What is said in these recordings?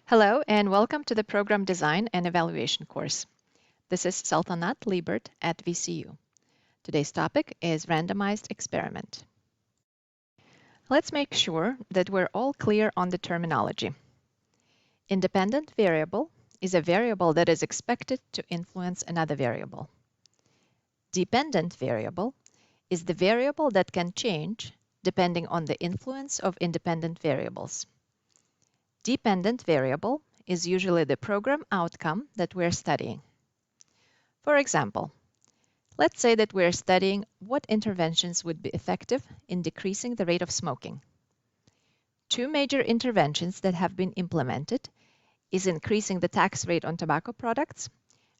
Hello and welcome to the Program Design and Evaluation course. This is Saltanat Liebert at VCU. Today's topic is Randomized Experiment. Let's make sure that we're all clear on the terminology. Independent variable is a variable that is expected to influence another variable. Dependent variable is the variable that can change depending on the influence of independent variables. Dependent variable is usually the program outcome that we're studying. For example, let's say that we're studying what interventions would be effective in decreasing the rate of smoking. Two major interventions that have been implemented is increasing the tax rate on tobacco products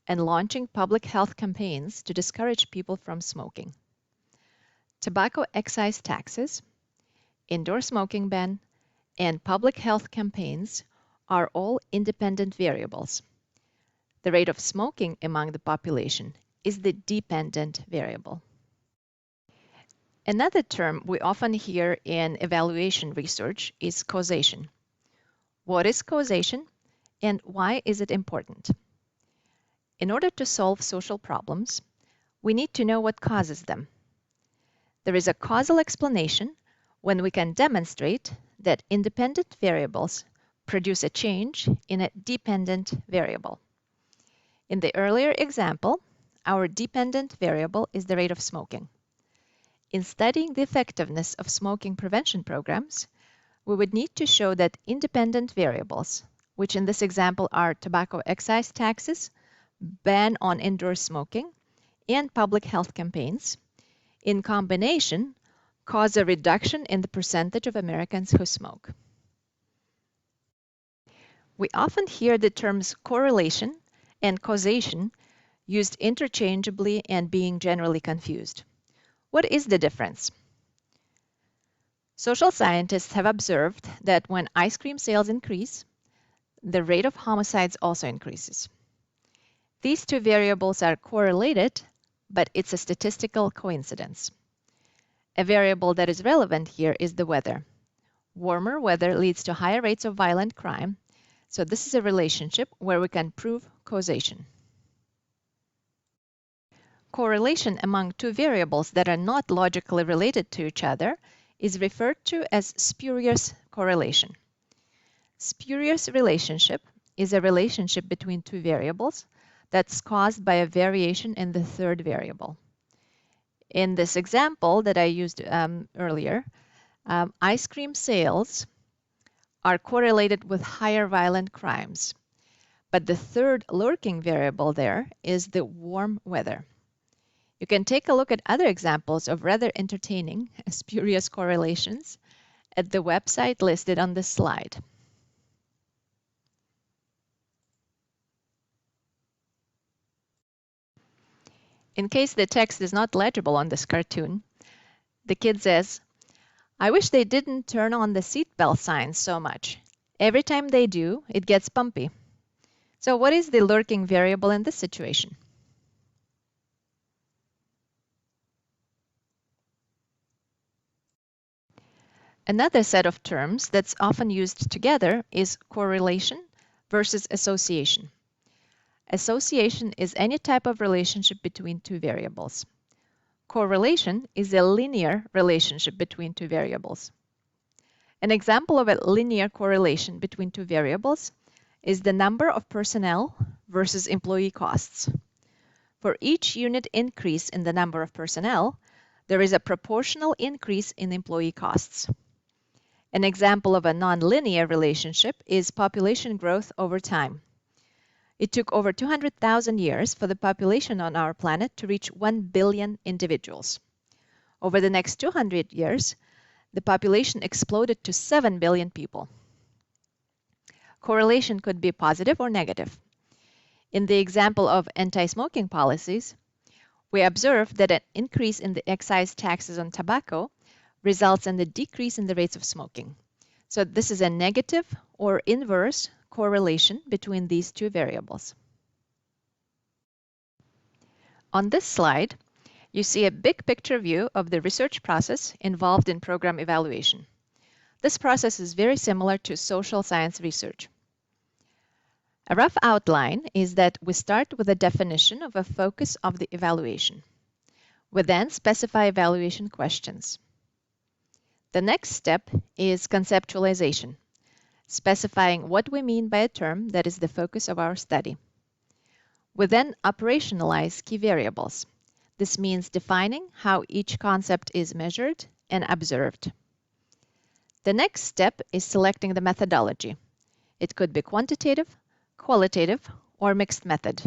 and launching public health campaigns to discourage people from smoking. Tobacco excise taxes, indoor smoking ban, and public health campaigns are all independent variables. The rate of smoking among the population is the dependent variable. Another term we often hear in evaluation research is causation. What is causation and why is it important? In order to solve social problems, we need to know what causes them. There is a causal explanation when we can demonstrate that independent variables produce a change in a dependent variable. In the earlier example, our dependent variable is the rate of smoking. In studying the effectiveness of smoking prevention programs, we would need to show that independent variables, which in this example are tobacco excise taxes, ban on indoor smoking, and public health campaigns, in combination, cause a reduction in the percentage of Americans who smoke. We often hear the terms correlation and causation used interchangeably and being generally confused. What is the difference? Social scientists have observed that when ice cream sales increase, the rate of homicides also increases. These two variables are correlated, but it's a statistical coincidence. A variable that is relevant here is the weather. Warmer weather leads to higher rates of violent crime, so this is a relationship where we can prove causation. Correlation among two variables that are not logically related to each other is referred to as spurious correlation. Spurious relationship is a relationship between two variables that's caused by a variation in the third variable. In this example that I used earlier, ice cream sales are correlated with higher violent crimes, but the third lurking variable there is the warm weather. You can take a look at other examples of rather entertaining spurious correlations at the website listed on this slide. In case the text is not legible on this cartoon, the kid says, "I wish they didn't turn on the seatbelt signs so much. Every time they do, it gets bumpy." So what is the lurking variable in this situation? Another set of terms that's often used together is correlation versus association. Association is any type of relationship between two variables. Correlation is a linear relationship between two variables. An example of a linear correlation between two variables is the number of personnel versus employee costs. For each unit increase in the number of personnel, there is a proportional increase in employee costs. An example of a nonlinear relationship is population growth over time. It took over 200,000 years for the population on our planet to reach 1 billion individuals. Over the next 200 years, the population exploded to 7 billion people. Correlation could be positive or negative. In the example of anti-smoking policies, we observed that an increase in the excise taxes on tobacco results in the decrease in the rates of smoking. So this is a negative or inverse correlation between these two variables. On this slide, you see a big picture view of the research process involved in program evaluation. This process is very similar to social science research. A rough outline is that we start with a definition of a focus of the evaluation. We then specify evaluation questions. The next step is conceptualization, specifying what we mean by a term that is the focus of our study. We then operationalize key variables. This means defining how each concept is measured and observed. The next step is selecting the methodology. It could be quantitative, qualitative, or mixed method.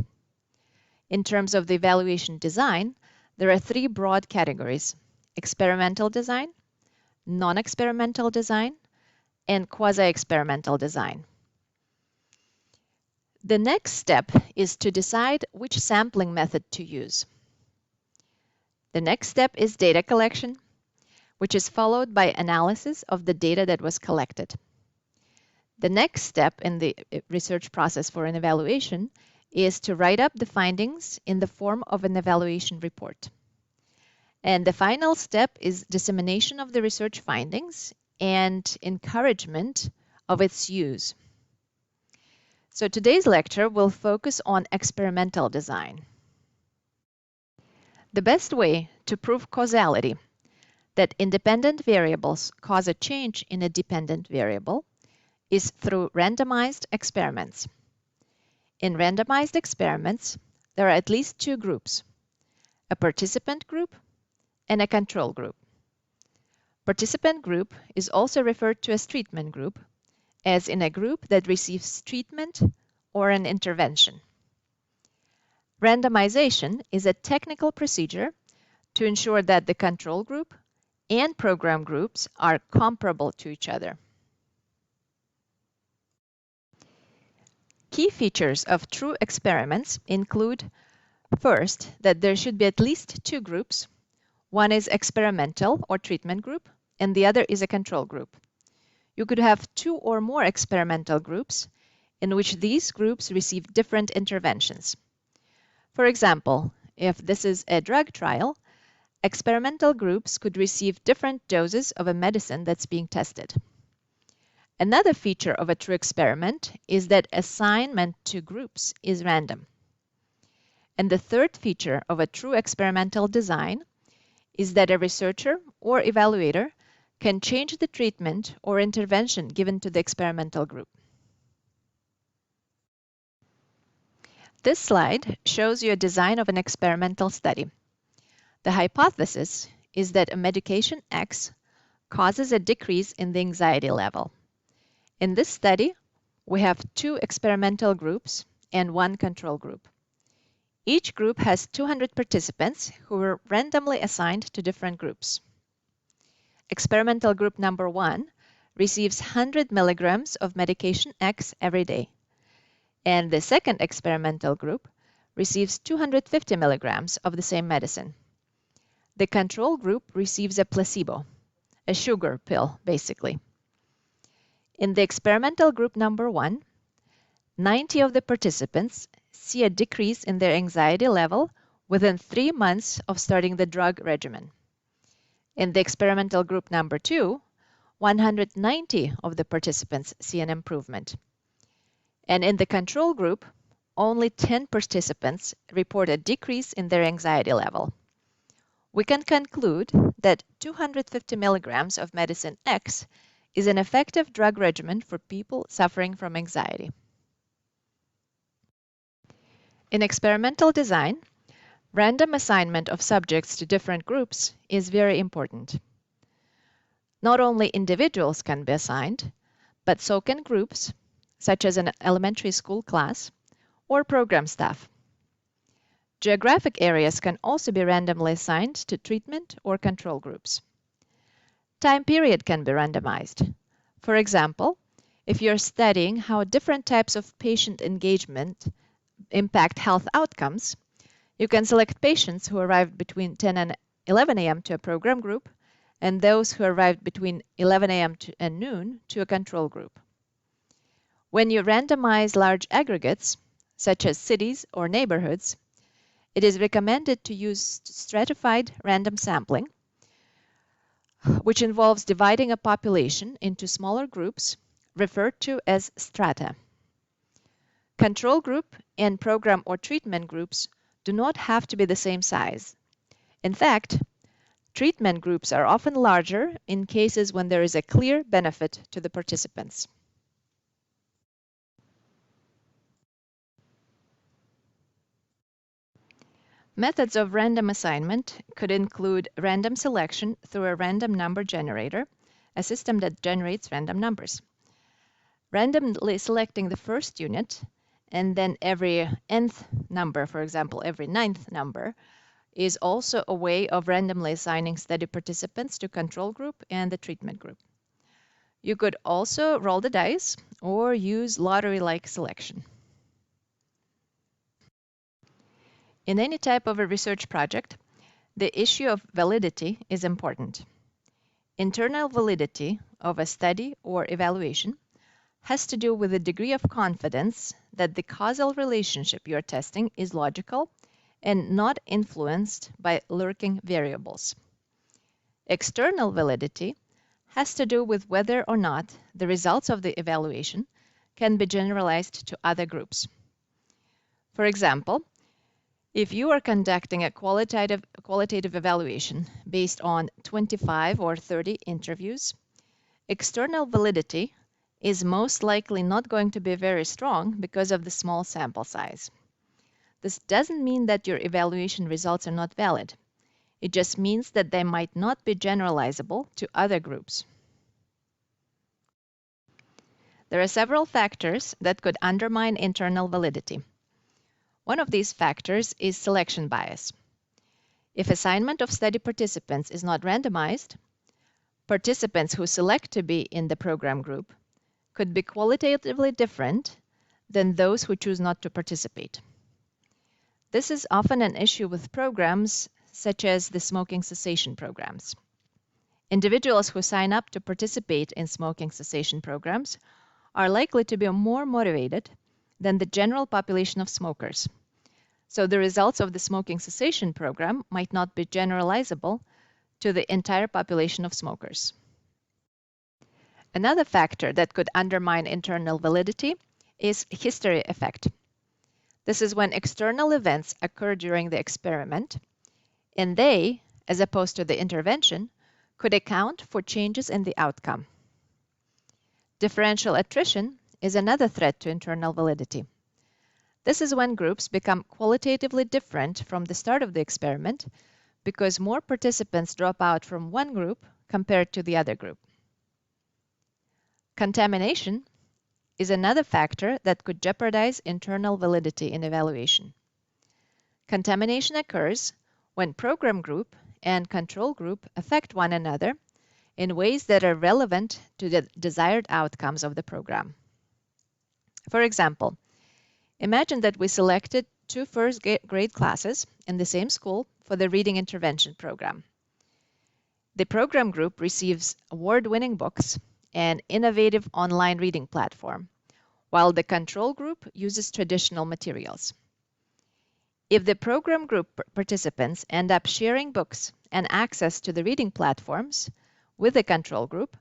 In terms of the evaluation design, there are three broad categories: experimental design, non-experimental design, and quasi-experimental design. The next step is to decide which sampling method to use. The next step is data collection, which is followed by analysis of the data that was collected. The next step in the research process for an evaluation is to write up the findings in the form of an evaluation report. And the final step is dissemination of the research findings and encouragement of its use. So today's lecture will focus on experimental design. The best way to prove causality, that independent variables cause a change in a dependent variable, is through randomized experiments. In randomized experiments, there are at least two groups: a participant group and a control group. Participant group is also referred to as treatment group, as in a group that receives treatment or an intervention. Randomization is a technical procedure to ensure that the control group and program groups are comparable to each other. Key features of true experiments include, first, that there should be at least two groups. One is experimental or treatment group, and the other is a control group. You could have two or more experimental groups in which these groups receive different interventions. For example, if this is a drug trial, experimental groups could receive different doses of a medicine that's being tested. Another feature of a true experiment is that assignment to groups is random. And the third feature of a true experimental design is that a researcher or evaluator can change the treatment or intervention given to the experimental group. This slide shows you a design of an experimental study. The hypothesis is that a medication X causes a decrease in the anxiety level. In this study, we have two experimental groups and one control group. Each group has 200 participants who were randomly assigned to different groups. Experimental group number 1 receives 100 milligrams of medication X every day, and the second experimental group receives 250 milligrams of the same medicine. The control group receives a placebo, a sugar pill, basically. In the experimental group number 1, 90 of the participants see a decrease in their anxiety level within 3 months of starting the drug regimen. In the experimental group number 2, 190 of the participants see an improvement. And in the control group, only 10 participants report a decrease in their anxiety level. We can conclude that 250 milligrams of medicine X is an effective drug regimen for people suffering from anxiety. In experimental design, random assignment of subjects to different groups is very important. Not only individuals can be assigned, but so can groups, such as an elementary school class or program staff. Geographic areas can also be randomly assigned to treatment or control groups. Time period can be randomized. For example, if you're studying how different types of patient engagement impact health outcomes, you can select patients who arrived between 10 and 11 a.m. to a program group and those who arrived between 11 a.m. and noon to a control group. When you randomize large aggregates, such as cities or neighborhoods, it is recommended to use stratified random sampling, which involves dividing a population into smaller groups referred to as strata. Control group and program or treatment groups do not have to be the same size. In fact, treatment groups are often larger in cases when there is a clear benefit to the participants. Methods of random assignment could include random selection through a random number generator, a system that generates random numbers. Randomly selecting the first unit, and then every nth number, for example, every ninth number, is also a way of randomly assigning study participants to control group and the treatment group. You could also roll the dice or use lottery-like selection. In any type of a research project, the issue of validity is important. Internal validity of a study or evaluation has to do with the degree of confidence that the causal relationship you are testing is logical and not influenced by lurking variables. External validity has to do with whether or not the results of the evaluation can be generalized to other groups. For example, if you are conducting a qualitative evaluation based on 25 or 30 interviews, external validity is most likely not going to be very strong because of the small sample size. This doesn't mean that your evaluation results are not valid. It just means that they might not be generalizable to other groups. There are several factors that could undermine internal validity. One of these factors is selection bias. If assignment of study participants is not randomized, participants who select to be in the program group could be qualitatively different than those who choose not to participate. This is often an issue with programs such as the smoking cessation programs. Individuals who sign up to participate in smoking cessation programs are likely to be more motivated than the general population of smokers. So the results of the smoking cessation program might not be generalizable to the entire population of smokers. Another factor that could undermine internal validity is history effect. This is when external events occur during the experiment, and they, as opposed to the intervention, could account for changes in the outcome. Differential attrition is another threat to internal validity. This is when groups become qualitatively different from the start of the experiment because more participants drop out from one group compared to the other group. Contamination is another factor that could jeopardize internal validity in evaluation. Contamination occurs when program group and control group affect one another in ways that are relevant to the desired outcomes of the program. For example, imagine that we selected two first-grade classes in the same school for the reading intervention program. The program group receives award-winning books and innovative online reading platform, while the control group uses traditional materials. If the program group participants end up sharing books and access to the reading platforms with the control group,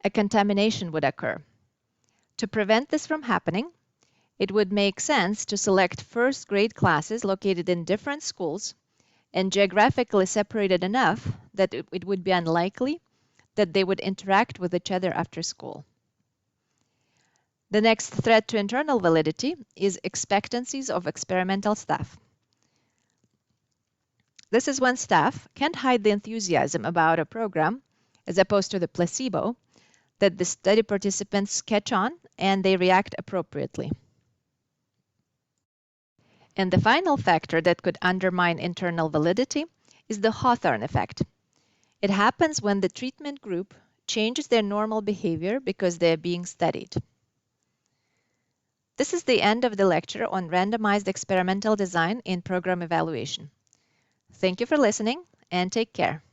a contamination would occur. To prevent this from happening, it would make sense to select first-grade classes located in different schools and geographically separated enough that it would be unlikely that they would interact with each other after school. The next threat to internal validity is expectancies of experimental staff. This is when staff can't hide the enthusiasm about a program, as opposed to the placebo, that the study participants catch on and they react appropriately. And the final factor that could undermine internal validity is the Hawthorne effect. It happens when the treatment group changes their normal behavior because they are being studied. This is the end of the lecture on randomized experimental design in program evaluation. Thank you for listening and take care.